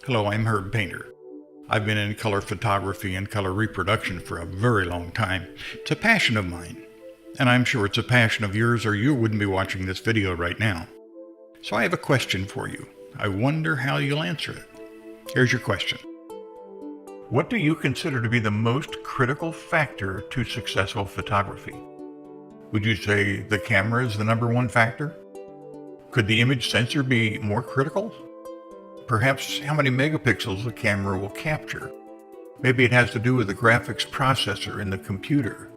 Hello, I'm Herb Painter. I've been in color photography and color reproduction for a very long time. It's a passion of mine, and I'm sure it's a passion of yours or you wouldn't be watching this video right now. So I have a question for you. I wonder how you'll answer it. Here's your question. What do you consider to be the most critical factor to successful photography? Would you say the camera is the number one factor? Could the image sensor be more critical? Perhaps how many megapixels the camera will capture. Maybe it has to do with the graphics processor in the computer.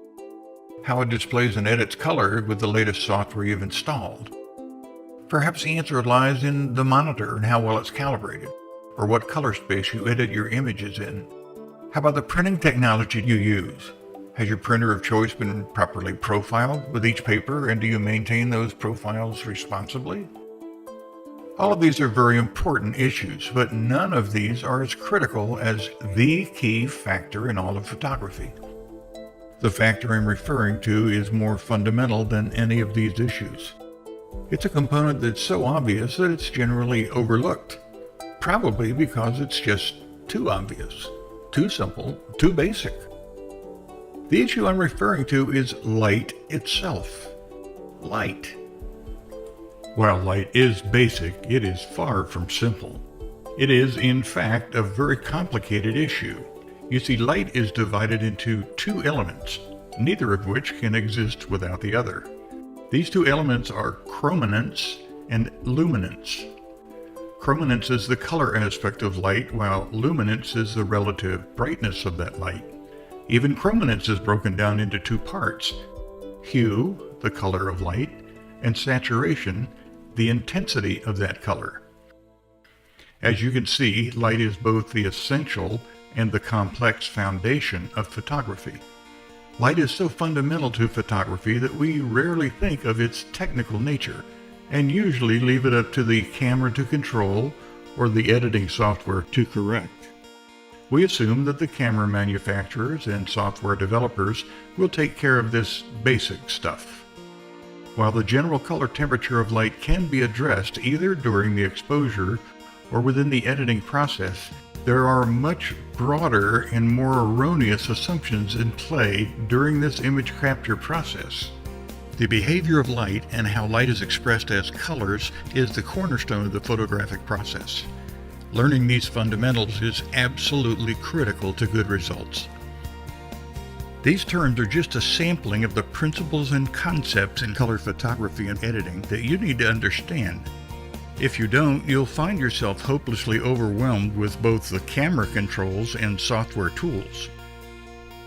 How it displays and edits color with the latest software you've installed. Perhaps the answer lies in the monitor and how well it's calibrated, or what color space you edit your images in. How about the printing technology you use? Has your printer of choice been properly profiled with each paper, and do you maintain those profiles responsibly? All of these are very important issues, but none of these are as critical as the key factor in all of photography. The factor I'm referring to is more fundamental than any of these issues. It's a component that's so obvious that it's generally overlooked, probably because it's just too obvious, too simple, too basic. The issue I'm referring to is light itself. Light. While light is basic, it is far from simple. It is, in fact, a very complicated issue. You see, light is divided into two elements, neither of which can exist without the other. These two elements are chrominance and luminance. Chrominance is the color aspect of light, while luminance is the relative brightness of that light. Even chrominance is broken down into two parts: hue, the color of light, and saturation, the intensity of that color. As you can see, light is both the essential and the complex foundation of photography. Light is so fundamental to photography that we rarely think of its technical nature, and usually leave it up to the camera to control or the editing software to correct. We assume that the camera manufacturers and software developers will take care of this basic stuff. While the general color temperature of light can be addressed either during the exposure or within the editing process, there are much broader and more erroneous assumptions in play during this image capture process. The behavior of light and how light is expressed as colors is the cornerstone of the photographic process. Learning these fundamentals is absolutely critical to good results. These terms are just a sampling of the principles and concepts in color photography and editing that you need to understand. If you don't, you'll find yourself hopelessly overwhelmed with both the camera controls and software tools.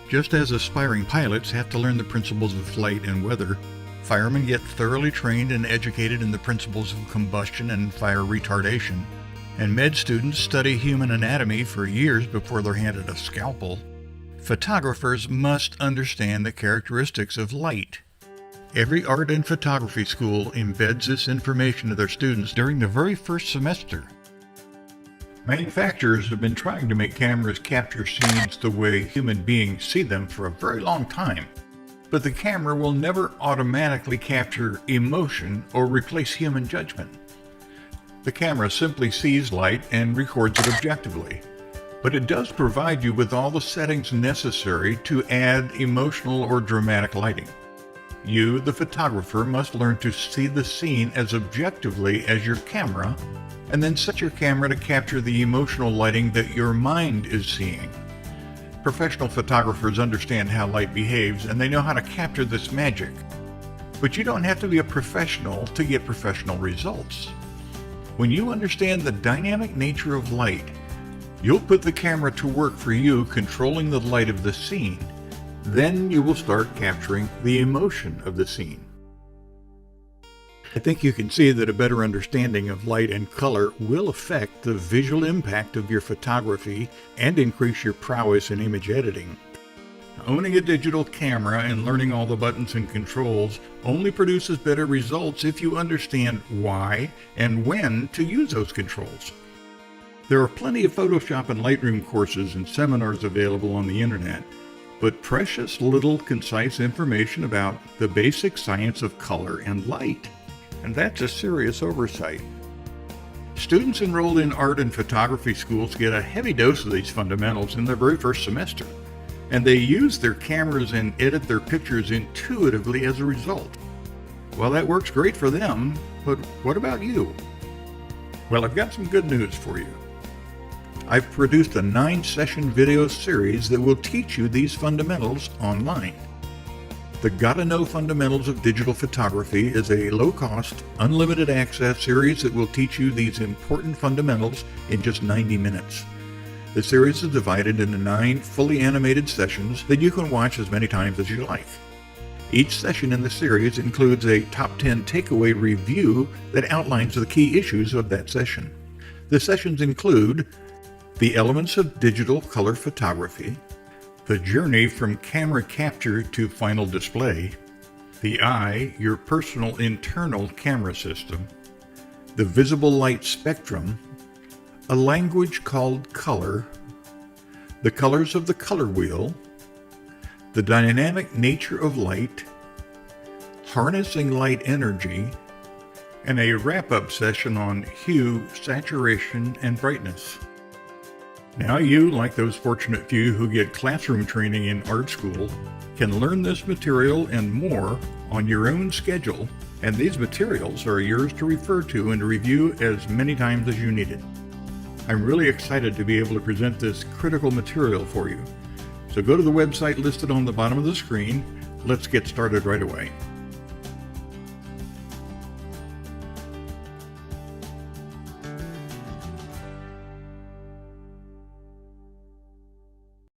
Just as aspiring pilots have to learn the principles of flight and weather, firemen get thoroughly trained and educated in the principles of combustion and fire retardation, and med students study human anatomy for years before they're handed a scalpel, photographers must understand the characteristics of light. Every art and photography school embeds this information to their students during the very first semester. Manufacturers have been trying to make cameras capture scenes the way human beings see them for a very long time, but the camera will never automatically capture emotion or replace human judgment. The camera simply sees light and records it objectively, but it does provide you with all the settings necessary to add emotional or dramatic lighting. You, the photographer, must learn to see the scene as objectively as your camera, and then set your camera to capture the emotional lighting that your mind is seeing. Professional photographers understand how light behaves, and they know how to capture this magic. But you don't have to be a professional to get professional results. When you understand the dynamic nature of light, you'll put the camera to work for you, controlling the light of the scene. Then you will start capturing the emotion of the scene. I think you can see that a better understanding of light and color will affect the visual impact of your photography and increase your prowess in image editing. Owning a digital camera and learning all the buttons and controls only produces better results if you understand why and when to use those controls. There are plenty of Photoshop and Lightroom courses and seminars available on the internet, but precious little concise information about the basic science of color and light. And that's a serious oversight. Students enrolled in art and photography schools get a heavy dose of these fundamentals in their very first semester, and they use their cameras and edit their pictures intuitively as a result. Well, that works great for them, but what about you? Well, I've got some good news for you. I've produced a 9-session video series that will teach you these fundamentals online. The Gotta Know Fundamentals of Digital Photography is a low-cost, unlimited access series that will teach you these important fundamentals in just 90 minutes. The series is divided into 9 fully animated sessions that you can watch as many times as you like. Each session in the series includes a top 10 takeaway review that outlines the key issues of that session. The sessions include the elements of digital color photography, the journey from camera capture to final display, the eye, your personal internal camera system, the visible light spectrum, a language called color, the colors of the color wheel, the dynamic nature of light, harnessing light energy, and a wrap-up session on hue, saturation, and brightness. Now you, like those fortunate few who get classroom training in art school, can learn this material and more on your own schedule, and these materials are yours to refer to and review as many times as you need it. I'm really excited to be able to present this critical material for you. So go to the website listed on the bottom of the screen. Let's get started right away.